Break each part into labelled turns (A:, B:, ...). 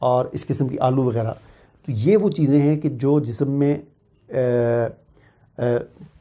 A: اور اس قسم کی آلو وغیرہ. تو یہ وہ چیزیں ہیں کہ جو جسم میں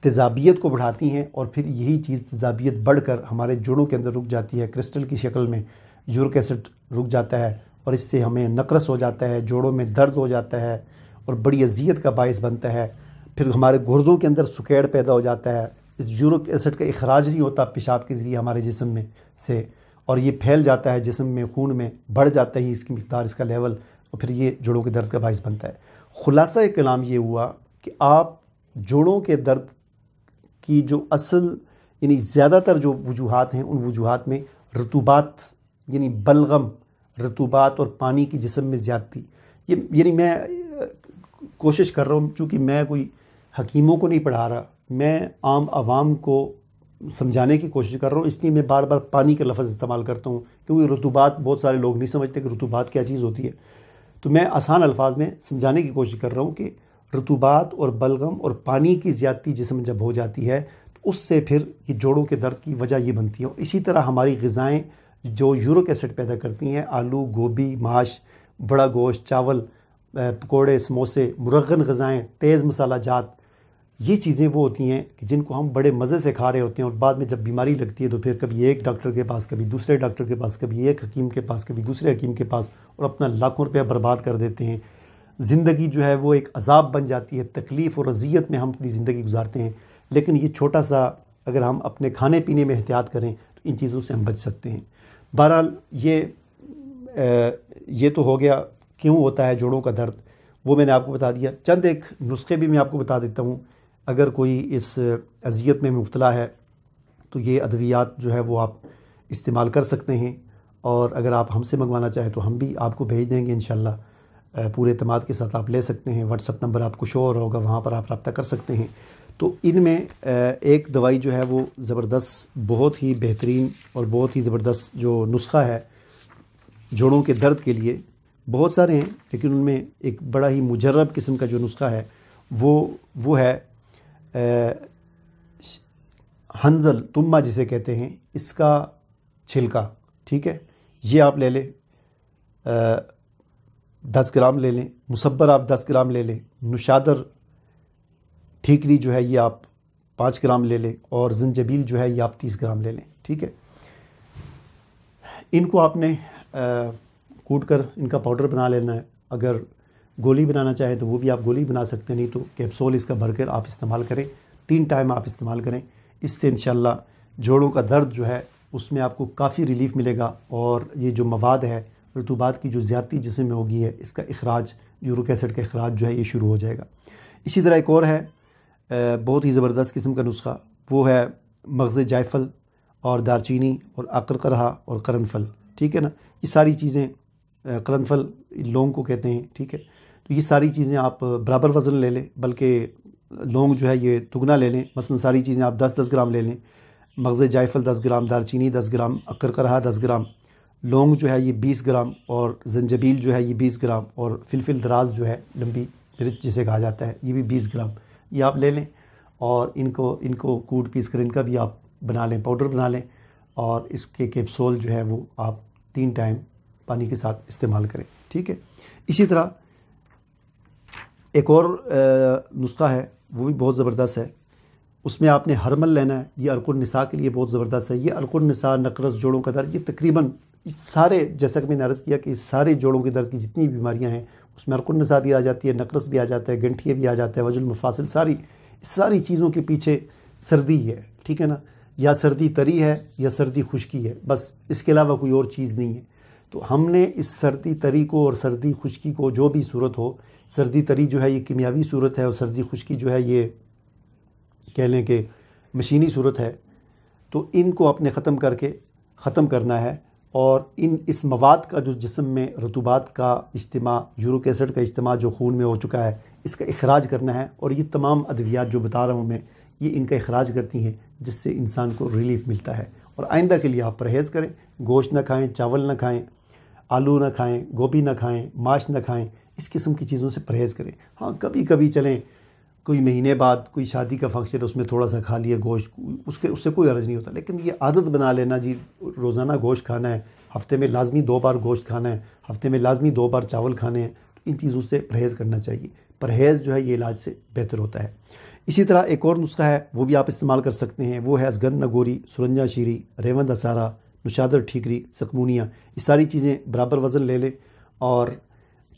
A: تیزابیت کو بڑھاتی ہیں، اور پھر یہی چیز تیزابیت بڑھ کر ہمارے جوڑوں کے اندر رک جاتی ہے، کرسٹل کی شکل میں یورک ایسڈ رک جاتا ہے، اور اس سے ہمیں نقرس ہو جاتا ہے، جوڑوں میں درد ہو جاتا ہے اور بڑی اذیت کا باعث بنتا ہے. پھر ہمارے گردوں کے اندر سکیڑ پیدا ہو جاتا ہے، اس یورک ایسڈ کا اخراج نہیں ہوتا پیشاب کے ذریعے ہمارے جسم میں سے، اور یہ پھیل جاتا ہے جسم میں، خون میں بڑھ جاتا ہے اس کی مقدار، اس کا لیول، اور پھر یہ جوڑوں کے درد کا باعث بنتا ہے. خلاصہ کلام یہ ہوا کہ آپ جوڑوں کے درد کی جو اصل یعنی زیادہ تر جو وجوہات ہیں، ان وجوہات میں رطوبات یعنی بلغم، رطوبات اور پانی کی جسم میں زیادتی. یہ یعنی میں کوشش کر رہا ہوں، چونکہ میں کوئی حکیموں کو نہیں پڑھا رہا، میں عام عوام کو سمجھانے کی کوشش کر رہا ہوں، اس لیے میں بار بار پانی کا لفظ استعمال کرتا ہوں، کیونکہ رطوبات بہت سارے لوگ نہیں سمجھتے کہ رطوبات کیا چیز ہوتی ہے. تو میں آسان الفاظ میں سمجھانے کی کوشش کر رہا ہوں کہ رطوبات اور بلغم اور پانی کی زیادتی جسم جب ہو جاتی ہے تو اس سے پھر یہ جوڑوں کے درد کی وجہ یہ بنتی ہے. اور اسی طرح ہماری غذائیں جو یورک ایسڈ پیدا کرتی ہیں، آلو، گوبھی، ماش، بڑا گوشت، چاول، پکوڑے، سموسے، مرغن غذائیں، تیز مسالہ جات، یہ چیزیں وہ ہوتی ہیں کہ جن کو ہم بڑے مزے سے کھا رہے ہوتے ہیں، اور بعد میں جب بیماری لگتی ہے تو پھر کبھی ایک ڈاکٹر کے پاس، کبھی دوسرے ڈاکٹر کے پاس، کبھی ایک حکیم کے پاس، کبھی دوسرے حکیم کے پاس، اور اپنا لاکھوں روپیہ برباد کر دیتے ہیں. زندگی جو ہے وہ ایک عذاب بن جاتی ہے، تکلیف اور اذیت میں ہم اپنی زندگی گزارتے ہیں. لیکن یہ چھوٹا سا اگر ہم اپنے کھانے پینے میں احتیاط کریں تو ان چیزوں سے ہم بچ سکتے ہیں. بہرحال یہ تو ہو گیا کیوں ہوتا ہے جوڑوں کا درد، وہ میں نے آپ کو بتا دیا. چند ایک نسخے بھی میں آپ کو بتا دیتا ہوں. اگر کوئی اس اذیت میں مبتلا ہے تو یہ ادویات جو ہے وہ آپ استعمال کر سکتے ہیں، اور اگر آپ ہم سے منگوانا چاہیں تو ہم بھی آپ کو بھیج دیں گے انشاءاللہ. پورے اعتماد کے ساتھ آپ لے سکتے ہیں. واٹس ایپ نمبر آپ کو شو ہو رہا ہوگا، وہاں پر آپ رابطہ کر سکتے ہیں. تو ان میں ایک دوائی جو ہے وہ زبردست، بہت ہی بہترین اور بہت ہی زبردست جو نسخہ ہے جوڑوں کے درد کے لیے، بہت سارے ہیں لیکن ان میں ایک بڑا ہی مجرب قسم کا جو نسخہ ہے وہ ہے ہنزل تمہ جسے کہتے ہیں، اس کا چھلکا. ٹھیک ہے، یہ آپ لے لیں، 10 گرام لے لیں. مصبر آپ 10 گرام لے لیں. نشادر ٹھیکری جو ہے یہ آپ 5 گرام لے لیں، اور زنجبیل جو ہے یہ آپ 30 گرام لے لیں. ٹھیک ہے، ان کو آپ نے کوٹ کر ان کا پاؤڈر بنا لینا ہے. اگر گولی بنانا چاہیں تو وہ بھی آپ گولی بنا سکتے ہیں، نہیں تو کیپسول اس کا بھر کر آپ استعمال کریں. 3 ٹائم آپ استعمال کریں. اس سے انشاءاللہ جوڑوں کا درد جو ہے اس میں آپ کو کافی ریلیف ملے گا، اور یہ جو مواد ہے، رطوبات کی جو زیادتی جسم میں ہوگی ہے، اس کا اخراج، یورک ایسڈ کا اخراج جو ہے یہ شروع ہو جائے گا. اسی طرح ایک اور ہے بہت ہی زبردست قسم کا نسخہ، وہ ہے مغز جائفل اور دارچینی اور عقرقرہ اور قرن پھل. ٹھیک ہے نا، یہ ساری چیزیں، قرن پھل لونگ کو کہتے ہیں. ٹھیک ہے، تو یہ ساری چیزیں آپ برابر وزن لے لیں، بلکہ لونگ جو ہے یہ دگنا لے لیں. مثلا ساری چیزیں آپ 10-10 گرام لے لیں. مغز جائفل 10 گرام، دارچینی 10 گرام، عقرقرہ 10 گرام، لونگ جو ہے یہ 20 گرام، اور زنجبیل جو ہے یہ 20 گرام، اور فلفل دراز جو ہے لمبی مرچ جسے کہا جاتا ہے یہ بھی 20 گرام. یہ آپ لے لیں، اور ان کو کوٹ پیس کر ان کا بھی آپ بنا لیں، پاؤڈر بنا لیں، اور اس کے کیپسول جو ہے وہ آپ 3 ٹائم پانی کے ساتھ استعمال کریں. ٹھیک ہے، اسی طرح ایک اور نسخہ ہے، وہ بھی بہت زبردست ہے. اس میں آپ نے ہرمل لینا ہے. یہ عرق النساء کے لیے بہت زبردست ہے. یہ عرق النساء، نقرس، جوڑوں کا درد، یہ تقریباً سارے، جیسا کہ میں نے عرض کیا کہ سارے جوڑوں کے درد کی جتنی بیماریاں ہیں اس میں عرق النساء بھی آ جاتی ہے، نقرس بھی آ جاتا ہے، گنٹھیے بھی آ جاتا ہے، وجل المفاصل، ساری چیزوں کے پیچھے سردی ہے. ٹھیک ہے نا، یا سردی تری ہے یا سردی خشکی ہے، بس اس کے علاوہ کوئی اور چیز نہیں ہے. تو ہم نے اس سردی تری کو اور سردی خشکی کو، جو بھی صورت ہو، سردی تری جو ہے یہ کیمیاوی صورت ہے، اور سردی خشکی جو ہے یہ کہہ لیں کہ مشینی صورت ہے، تو ان کو اپنے ختم کرنا ہے. اور اس مواد کا جو جسم میں رطوبات کا اجتماع، یورک ایسڈ کا اجتماع جو خون میں ہو چکا ہے، اس کا اخراج کرنا ہے. اور یہ تمام ادویات جو بتا رہا ہوں میں، یہ ان کا اخراج کرتی ہیں، جس سے انسان کو ریلیف ملتا ہے. اور آئندہ کے لیے آپ پرہیز کریں، گوشت نہ کھائیں، چاول نہ کھائیں، آلو نہ کھائیں، گوبھی نہ کھائیں، ماش نہ کھائیں، اس قسم کی چیزوں سے پرہیز کریں. ہاں کبھی کبھی چلیں، کوئی مہینے بعد کوئی شادی کا فنکشن، اس میں تھوڑا سا کھا لیا گوشت، اس سے کوئی حرج نہیں ہوتا. لیکن یہ عادت بنا لینا جی روزانہ گوشت کھانا ہے، ہفتے میں لازمی 2 بار گوشت کھانا ہے، ہفتے میں لازمی 2 بار چاول کھانے ہیں، تو ان چیزوں سے پرہیز کرنا چاہیے۔ پرہیز جو ہے یہ علاج سے بہتر ہوتا ہے۔ اسی طرح ایک اور نسخہ ہے، وہ بھی آپ استعمال کر سکتے ہیں، وہ ہے ازگند نگوری، سرنجا شیری، ریوند اسارا، نشادر ٹھیکری، سکمونیا، یہ ساری چیزیں برابر وزن لے لیں اور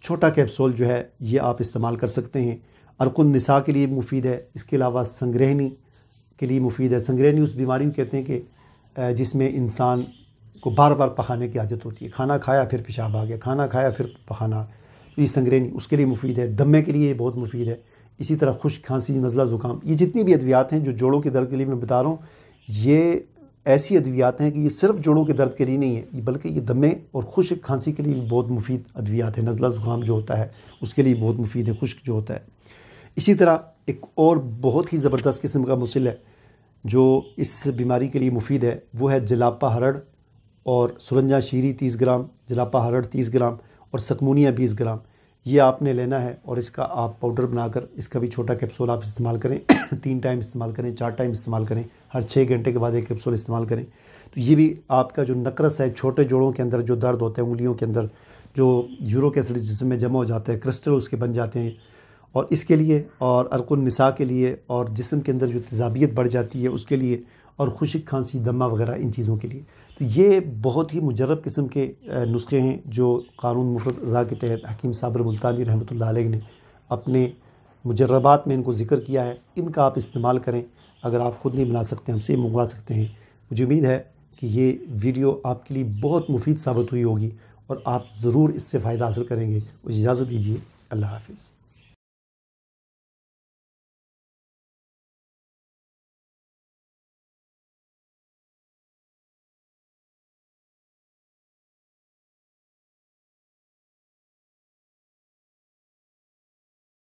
A: چھوٹا کیپسول جو ہے یہ آپ استعمال کر سکتے ہیں۔ عرق النساء کے لیے مفید ہے، اس کے علاوہ سنگرہنی کے لیے مفید ہے۔ سنگرہنی اس بیماری کو کہتے ہیں کہ جس میں انسان کو بار بار پخانے کی عادت ہوتی ہے، کھانا کھایا پھر پیشاب آ گیا، کھانا کھایا پھر پخانا، یہ سنگرہنی اس کے لیے مفید ہے۔ دمے کے لیے یہ بہت مفید ہے۔ اسی طرح خشک کھانسی، نزلہ زکام، یہ جتنی بھی ادویات ہیں جو جوڑوں کے درد کے لیے میں بتا رہا ہوں، یہ ایسی ادویات ہیں کہ یہ صرف جوڑوں کے درد کے لیے نہیں ہے، بلکہ یہ دمے اور خشک کھانسی کے لیے بھی بہت مفید ادویات ہیں۔ نزلہ زکام جو ہوتا ہے اس کے لیے بہت مفید ہے، خشک جو ہوتا ہے۔ اسی طرح ایک اور بہت ہی زبردست قسم کا مسل ہے جو اس بیماری کے لیے مفید ہے، وہ ہے جلاپا ہرڑ اور سرنجا شیری 30 گرام، جلاپا ہرڑ 30 گرام اور سکمونیا 20 گرام، یہ آپ نے لینا ہے اور اس کا آپ پاؤڈر بنا کر اس کا بھی چھوٹا کیپسول آپ استعمال کریں، 3 ٹائم استعمال کریں، 4 ٹائم استعمال کریں، ہر 6 گھنٹے کے بعد ایک کیپسول استعمال کریں، تو یہ بھی آپ کا جو نقرس ہے، چھوٹے جوڑوں کے اندر جو درد ہوتے ہیں، انگلیوں کے اندر جو یورک ایسڈ جسم میں جمع ہو جاتا ہے، کرسٹل اس کے بن جاتے ہیں، اور اس کے لیے اور عرق النساء کے لیے اور جسم کے اندر جو تیزابیت بڑھ جاتی ہے اس کے لیے اور خشک کھانسی، دمہ وغیرہ ان چیزوں کے لیے، تو یہ بہت ہی مجرب قسم کے نسخے ہیں جو قانون مفرط غذا کے تحت حکیم صابر ملتانی رحمۃ اللہ علیہ نے اپنے مجربات میں ان کو ذکر کیا ہے۔ ان کا آپ استعمال کریں، اگر آپ خود نہیں بنا سکتے ہم سے منگوا سکتے ہیں۔ مجھے امید ہے کہ یہ ویڈیو آپ کے لیے بہت مفید ثابت ہوئی ہوگی اور آپ ضرور اس سے فائدہ حاصل کریں گے۔ مجھے اجازت دیجیے، اللہ حافظ۔